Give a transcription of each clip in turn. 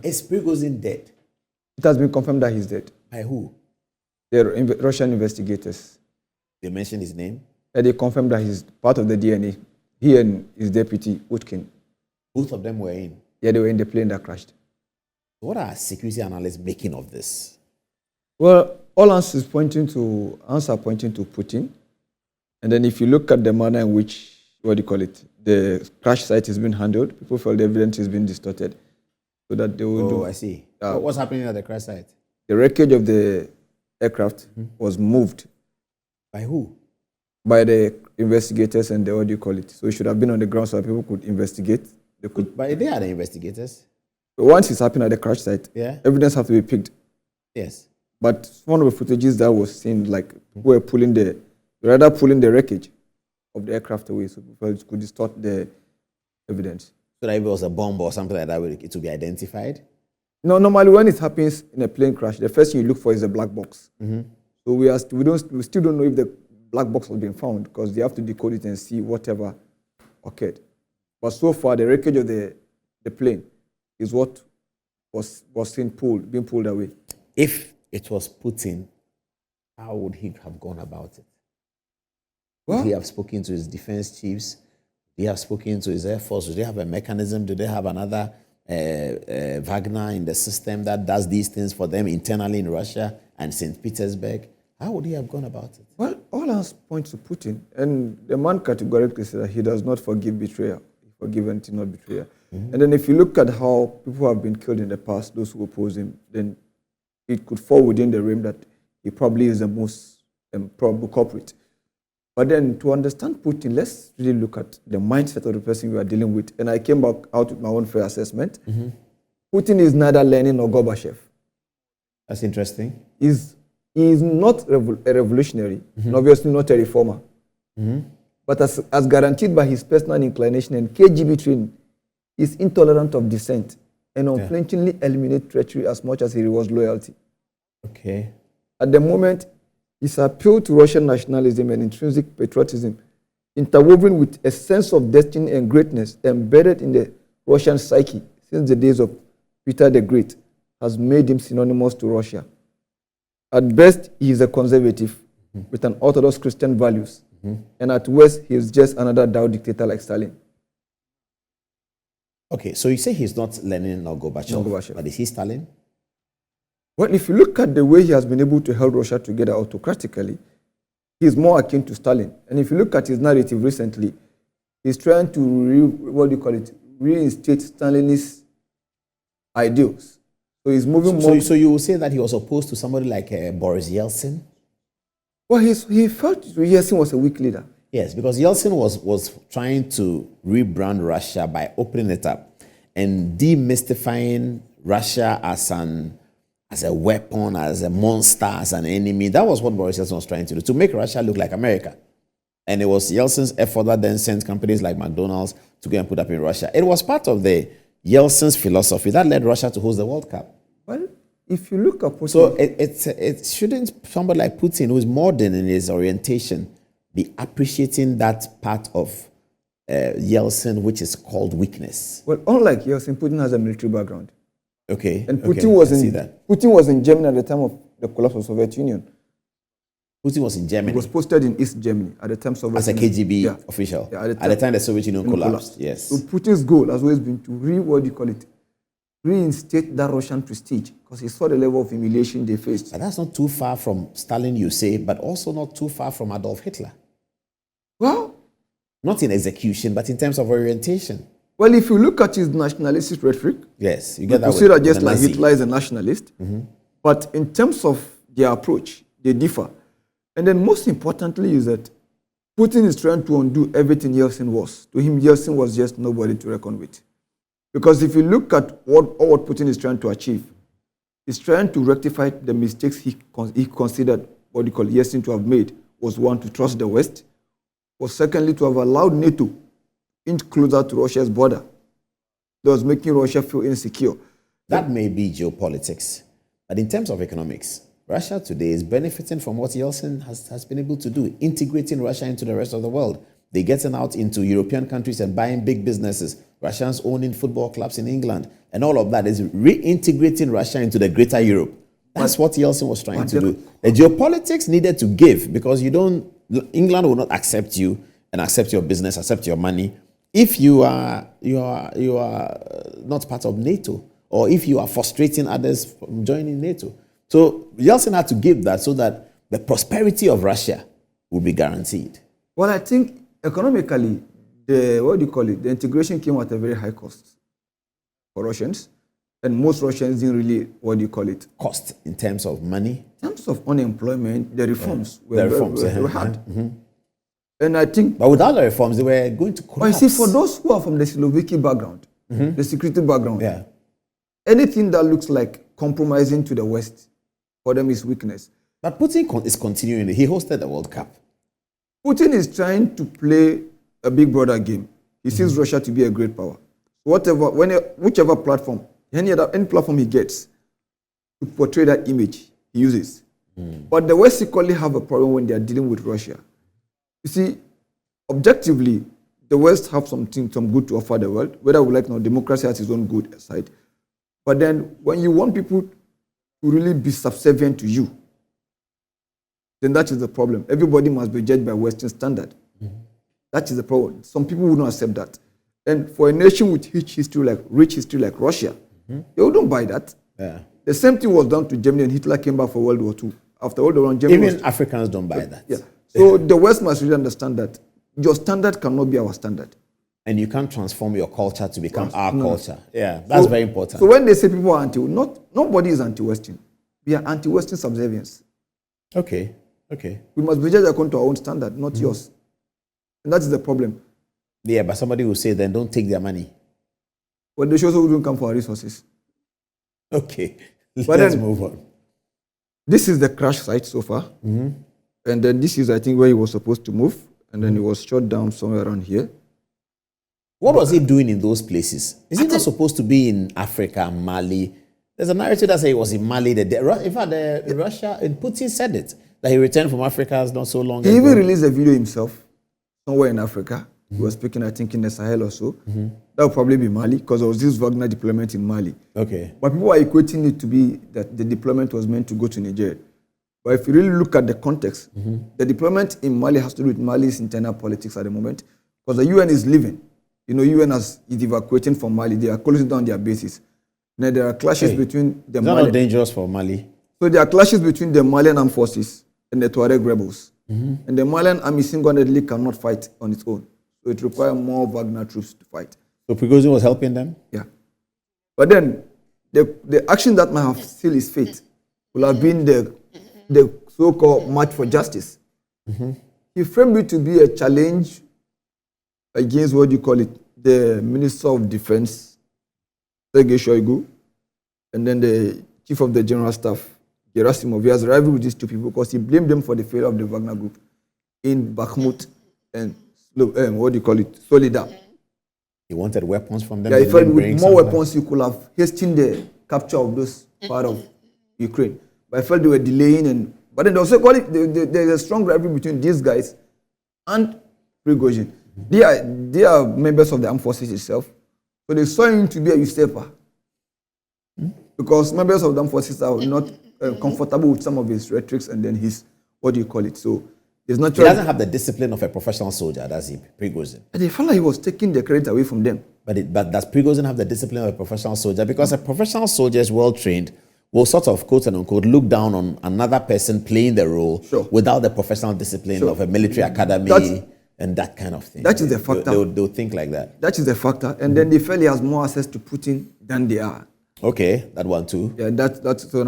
Is Prigozhin dead? It has been confirmed that he's dead. By who? The Russian investigators. They mentioned his name? And they confirmed that he's part of the DNA. He and his deputy, Utkin. Both of them were in? Yeah, they were in the plane that crashed. What are security analysts making of this? Well, all answers pointing to Putin. And then if you look at the manner in which, the crash site has been handled, people felt the evidence has been distorted. So that they will do. I see. What's happening at the crash site? The wreckage of the aircraft was moved. By who? By the investigators and the So it should have been on the ground so that people could investigate. But they are the investigators. Once it's happened at the crash site, evidence have to be picked. Yes. But one of the footages that was seen, like we were pulling the wreckage of the aircraft away, so people could distort the evidence. So that if it was a bomb or something like that, it will be identified? No, normally when it happens in a plane crash, the first thing you look for is a black box. So we still don't know if the black box has been found because they have to decode it and see whatever occurred. But so far, the wreckage of the plane is what was seen being pulled away. If it was Putin, how would he have gone about it? What? Would he have spoken to his defense chiefs? Would he have spoken to his air force? Do they have a mechanism? Do they have another Wagner in the system that does these things for them internally in Russia and St. Petersburg? How would he have gone about it? Well, all us point to Putin, and the man categorically said that he does not forgive betrayal. He forgives and not betrayal. And then if you look at how people have been killed in the past, those who oppose him, then it could fall within the realm that he probably is the most probable culprit. But then to understand Putin, let's really look at the mindset of the person we are dealing with. And I came back out with my own fair assessment. Putin is neither Lenin nor Gorbachev. That's interesting. He is not a revolutionary, and obviously not a reformer. But as guaranteed by his personal inclination and KGB training, he is intolerant of dissent and unflinchingly eliminate treachery as much as he rewards loyalty. Okay. At the moment, his appeal to Russian nationalism and intrinsic patriotism, interwoven with a sense of destiny and greatness embedded in the Russian psyche since the days of Peter the Great, has made him synonymous to Russia. At best, he is a conservative with an Orthodox Christian values. And at worst, he is just another Tao dictator like Stalin. Okay, so you say he's not Lenin or Gorbachev, but is he Stalin? Well, if you look at the way he has been able to hold Russia together autocratically, he's more akin to Stalin. And if you look at his narrative recently, he's trying to reinstate Stalinist ideals. So he's moving more. So you will say that he was opposed to somebody like Boris Yeltsin? Well, he felt Yeltsin was a weak leader. Yes, because Yeltsin was trying to rebrand Russia by opening it up and demystifying Russia as a weapon, as a monster, as an enemy. That was what Boris Yeltsin was trying to do, to make Russia look like America. And it was Yeltsin's effort that then sent companies like McDonald's to go and put up in Russia. It was part of the Yeltsin's philosophy that led Russia to host the World Cup. Well, if you look at Putin... So it shouldn't somebody like Putin, who is modern in his orientation, be appreciating that part of Yeltsin, which is called weakness. Well, unlike Yeltsin, Putin has a military background. Okay. And Putin was in Germany at the time of the collapse of the Soviet Union. Putin was in Germany. He was posted in East Germany at the time Soviet as a KGB official. Yeah, at the time the Soviet Union collapsed. Yes. So Putin's goal has always been to reinstate that Russian prestige because he saw the level of humiliation they faced. But that's not too far from Stalin, you say, but also not too far from Adolf Hitler. Well, not in execution, but in terms of orientation. Well, if you look at his nationalistic rhetoric, yes, you get that. You see that just like Hitler is a nationalist, but in terms of their approach, they differ. And then most importantly is that Putin is trying to undo everything Yeltsin was. To him, Yeltsin was just nobody to reckon with. Because if you look at what Putin is trying to achieve, he's trying to rectify the mistakes he considered Yeltsin to have made. Was one, to trust the West, was secondly, to have allowed NATO inch closer to Russia's border. That was making Russia feel insecure. That may be geopolitics. But in terms of economics, Russia today is benefiting from what Yeltsin has been able to do, integrating Russia into the rest of the world. They're getting out into European countries and buying big businesses Russians owning football clubs in England, and all of that is reintegrating Russia into the greater Europe. That's what Yeltsin was trying to do. The geopolitics needed to give, because England will not accept you and accept your business, accept your money, if you are not part of NATO, or if you are frustrating others from joining NATO. So Yeltsin had to give that so that the prosperity of Russia would be guaranteed. Well, I think economically, the integration came at a very high cost for Russians. And most Russians didn't really, cost in terms of money? In terms of unemployment, the reforms were hard. And I think... But without the reforms, they were going to collapse. But you see, for those who are from the Surovikin background, the security background, anything that looks like compromising to the West, for them is weakness. But Putin is continuing. He hosted the World Cup. Putin is trying to play a big brother game. He sees Russia to be a great power. Whichever platform, any platform he gets to portray that image, he uses. But the West equally have a problem when they are dealing with Russia. You see, objectively, the West have some good to offer the world, whether we like or not. Democracy has its own good side. But then when you want people to really be subservient to you, then that is the problem. Everybody must be judged by Western standard. That is the problem. Some people would not accept that. And for a nation with rich history like Russia, they wouldn't buy that. Yeah. The same thing was done to Germany, and Hitler came back for World War II. After World War I, Germany Even Africans don't buy that. Yeah. So the West must really understand that your standard cannot be our standard. And you can't transform your culture to become our culture. Yeah, that's very important. So when they say people are nobody is anti-Western. We are anti-Western subservience. Okay. We must be judged according to our own standard, not yours. And that is the problem. Yeah, but somebody will say, then don't take their money. But they also wouldn't come for our resources. Okay, but let's move on. This is the crash site so far. And then this is, I think, where he was supposed to move. And then he was shot down somewhere around here. What was he doing in those places? Is he not supposed to be in Africa, Mali? There's a narrative that says he was in Mali. In fact, Russia, and Putin said it, that he returned from Africa not so long ago. He even released a video himself somewhere in Africa. He was speaking, I think, in the Sahel or so. That would probably be Mali, because there was this Wagner deployment in Mali. Okay. But people are equating it to be that the deployment was meant to go to Niger. But if you really look at the context, the deployment in Mali has to do with Mali's internal politics at the moment, because the UN is leaving. You know, UN is evacuating from Mali. They are closing down their bases. Now there are clashes between the Mali. Is that not dangerous for Mali? So there are clashes between the Malian armed forces and the Tuareg rebels. And the Malian army single-handedly cannot fight on its own. So it requires more Wagner troops to fight. So Prigozhin was helping them? Yeah. But then the action that might have sealed his fate will have been the so-called march for justice. He framed it to be a challenge against, the Minister of Defense, Sergei Shoigu, and then the Chief of the General Staff, Gerasimov. He has rivaled with these two people because he blamed them for the failure of the Wagner group in Bakhmut and Solidar. He wanted weapons from them. Yeah, he felt with more weapons, he could have hastened the capture of those part of Ukraine. But I felt they were delaying. But then there's a strong rivalry between these guys and Prigozhin. They are members of the armed forces itself. So they saw him to be a usurper. Because members of the armed forces are not comfortable with some of his rhetorics and then his, So he doesn't have the discipline of a professional soldier, does he, Prigozhin? And they felt like he was taking the credit away from them. But does Prigozhin have the discipline of a professional soldier? Because a professional soldier is well-trained, will sort of, quote and unquote, look down on another person playing the role without the professional discipline of a military academy and that kind of thing. That is the factor. They'll think like that. That is the factor. And then they felt he has more access to Putin than they are. Okay, that one too. Yeah, that's also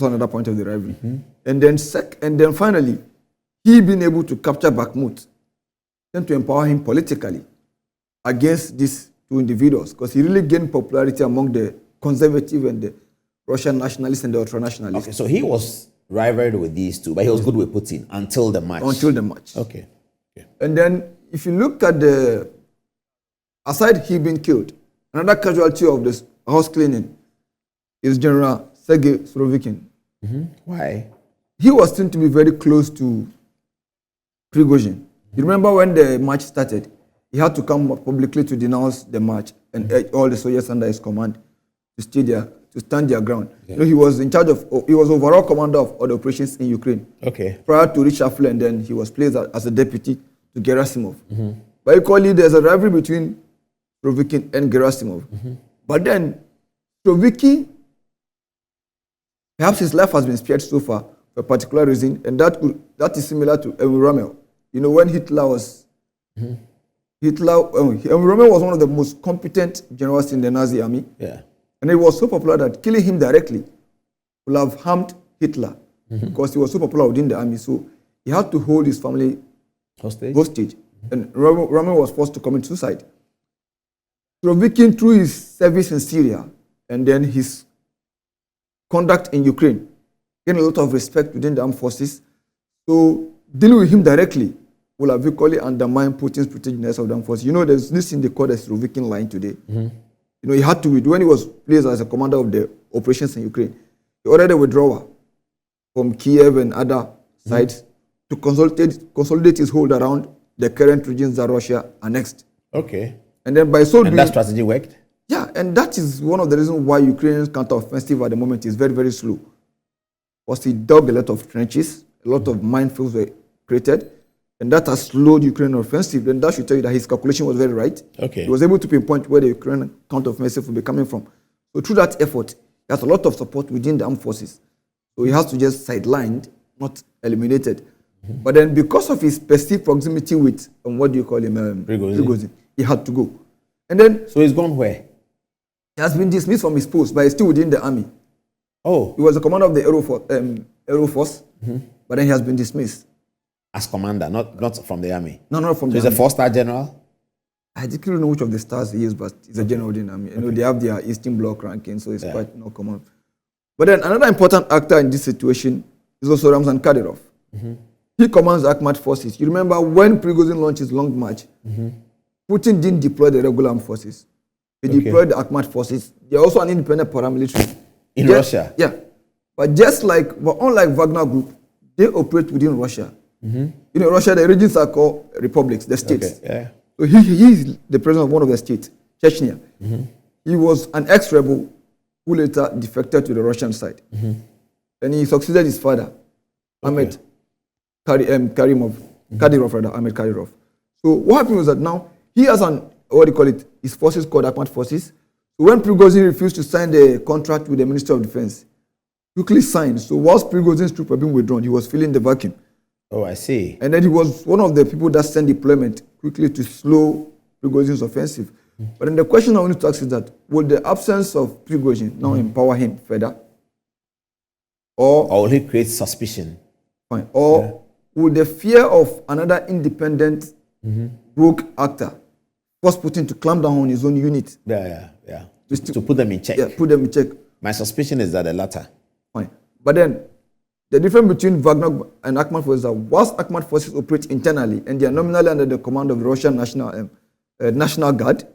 another point of the rivalry. And then finally, he being able to capture Bakhmut, then to empower him politically against these two individuals, because he really gained popularity among the conservative and the Russian nationalists and the ultra-nationalists. Okay, so he was rivaled with these two, but he was good with Putin until the match. Until the match. Okay. And then if you look at aside he being killed, another casualty of this house cleaning is General Sergei Surovikin. Why? He was seen to be very close to Prigozhin. You remember when the match started, he had to come up publicly to denounce the march and urge all the soldiers under his command to stay there, to stand their ground. Yeah. You know, he was in charge of, he was overall commander of all the operations in Ukraine. Okay. Prior to reshuffle, and then he was placed as a deputy to Gerasimov. But equally, there's a rivalry between Surovikin and Gerasimov. But then, Surovikin, perhaps his life has been spared so far for a particular reason, and that is similar to Rommel. You know, when Hitler was Rommel was one of the most competent generals in the Nazi army. Yeah. And it was so popular that killing him directly would have harmed Hitler because he was so popular within the army. So he had to hold his family hostage. And Rommel was forced to commit suicide. Surovikin, through his service in Syria and then his conduct in Ukraine, gained a lot of respect within the armed forces. So dealing with him directly will have equally undermined Putin's protectiveness of the armed forces. You know, there's this thing they call the Surovikin line today. You know, he had to, when he was placed as a commander of the operations in Ukraine, he ordered a withdrawal from Kiev and other sites to consolidate his hold around the current regions that Russia annexed. Okay. And then by so doing, and that strategy worked? Yeah, and that is one of the reasons why Ukraine's counteroffensive at the moment is very, very slow. Because he dug a lot of trenches, a lot of minefields were created, and that has slowed Ukraine offensive. Then that should tell you that his calculation was very right. Okay. He was able to pinpoint where the Ukrainian counteroffensive will be coming from. So through that effort, he has a lot of support within the armed forces. So he has to just sidelined, not eliminated. But then because of his perceived proximity with, what do you call him? Prigozhin, he had to go. And then... So he's gone where? He has been dismissed from his post, but he's still within the army. Oh. He was the commander of the Aero Force, but then he has been dismissed. As commander, not from the army? No, not from the army. He's a 4-star general? I don't know which of the stars he is, but he's a general in the army. You know, they have their Eastern Bloc ranking, so it's quite not common. But then another important actor in this situation is also Ramzan Kadyrov. He commands the Akhmat forces. You remember when Prigozhin launched his long march, Putin didn't deploy the regular armed forces. He deployed the Akhmat forces. They're also an independent paramilitary. In Russia? Yeah. But unlike Wagner Group, they operate within Russia. You know, Russia, the regions are called republics, the states. Okay. Yeah. So he is the president of one of the states, Chechnya. He was an ex-rebel who later defected to the Russian side. And he succeeded his father, Ahmed Kadyrov. So what happened was that now he has his forces called Akhmat forces. So when Prigozhin refused to sign the contract with the Ministry of Defense, quickly signed. So whilst Prigozhin's troops were being withdrawn, he was filling the vacuum. Oh, I see. And then he was one of the people that sent deployment quickly to slow Prigozhin's offensive. But then the question I want to ask is that, will the absence of Prigozhin now empower him further? Or will he create suspicion? Fine. Or will the fear of another independent rogue actor force Putin to clamp down on his own unit? Yeah. To put them in check. Yeah, put them in check. My suspicion is that the latter. Fine. But then, the difference between Wagner and Akhmat forces is that whilst Akhmat forces operate internally and they are nominally under the command of the Russian National Guard,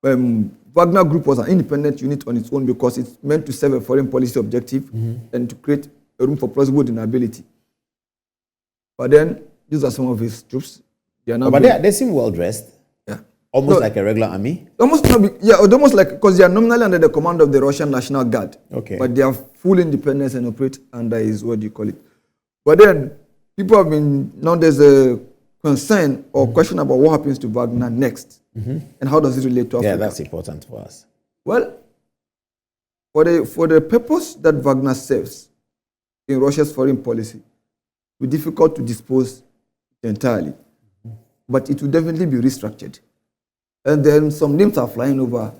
Wagner Group was an independent unit on its own because it's meant to serve a foreign policy objective and to create a room for plausible deniability. But then, these are some of his troops. They seem well dressed. Yeah. Almost like a regular army? Almost like, because they are nominally under the command of the Russian National Guard. Okay. But they have full independence and operate under his, But then, people have been, now there's a concern or question about what happens to Wagner next. And how does it relate to Africa? Yeah, that's important for us. Well, for the purpose that Wagner serves in Russia's foreign policy, it will be difficult to dispose entirely. But it will definitely be restructured. And then some names are flying over,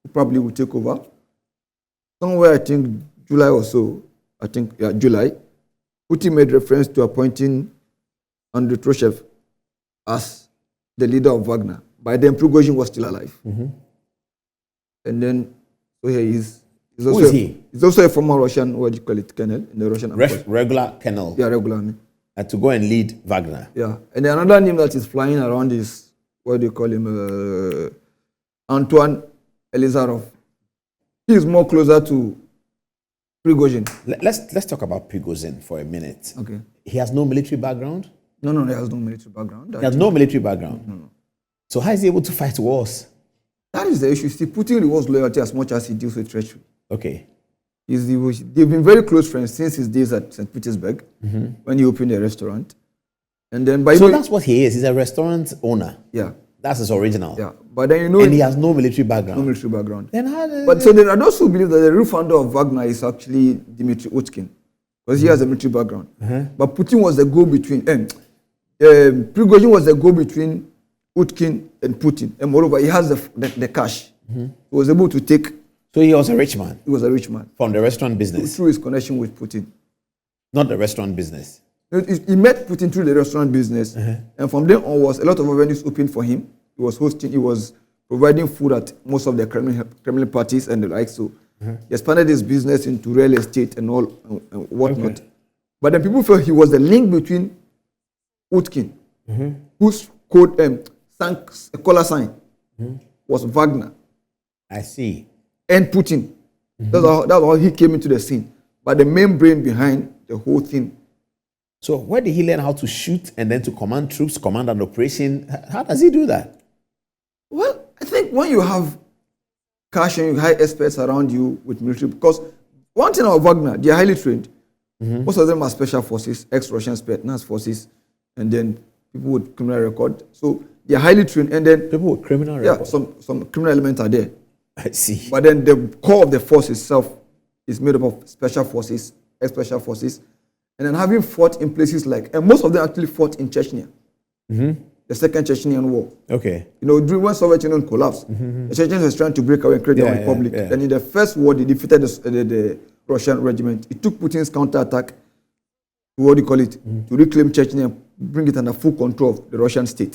who probably will take over. Somewhere, I think, July or so, July, Putin made reference to appointing Andrei Troshev as the leader of Wagner. By then, Prigozhin was still alive. And then, so here he is. Who is he? He's also a former Russian, colonel in the Russian army. Regular colonel? Yeah, regular army. To go and lead Wagner? Yeah. And then another name that is flying around is, Antoine Elizarov. He is more closer to Prigozhin. Let's talk about Prigozhin for a minute. Okay. He has no military background? No, he has no military background. He has no military background? No. So how is he able to fight wars? That is the issue. See, Putin rewards loyalty as much as he deals with treachery. Okay. They've been very close friends since his days at St. Petersburg, when he opened a restaurant. And then So that's what he is. He's a restaurant owner. Yeah. That's his original. Yeah. But then and he has no military background. No military background. Then how But so there are those who believe that the real founder of Wagner is actually Dmitry Utkin, because he has a military background. But Putin was the go-between. Prigozhin was the go-between Utkin and Putin. And moreover, he has the cash. He was able to take. So he was a rich man. He was a rich man. From the restaurant business. Through his connection with Putin. Not the restaurant business. He met Putin through the restaurant business. And from then onwards, a lot of avenues opened for him. He was hosting, he was providing food at most of the Kremlin parties and the like. So he expanded his business into real estate and all and whatnot. Okay. But then people felt he was the link between Utkin, whose code color sign was Wagner. I see. And Putin. That's how he came into the scene. But the main brain behind the whole thing. So where did he learn how to shoot and then to command troops, command an operation? How does he do that? Well, I think when you have cash and you hire experts around you with military, because one thing about Wagner, they are highly trained. Most of them are special forces, ex-Russian spetsnaz forces, and then people with criminal record. So they are highly trained, and then people with criminal record. Yeah, some criminal elements are there. I see. But then the core of the force itself is made up of special forces, ex-special forces, and then having fought in places like, and most of them actually fought in Chechnya, the Second Chechnyan War. Okay. You know, during when Soviet Union collapsed, the Chechens were trying to break away and create their republic. Yeah. And in the first war, they defeated the Russian regiment. It took Putin's counterattack to, what do you call it, to reclaim Chechnya and bring it under full control of the Russian state.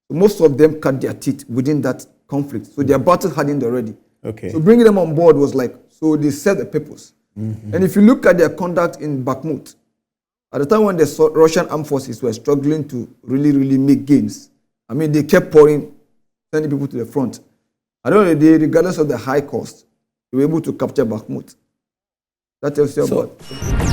So most of them cut their teeth within that conflict. So their battle hardened already. Okay. So bringing them on board was like, so they set the purpose. And if you look at their conduct in Bakhmut, at the time when the Russian armed forces were struggling to really make gains, I mean, they kept sending people to the front. At the end of the day, regardless of the high cost, they were able to capture Bakhmut. That tells you about.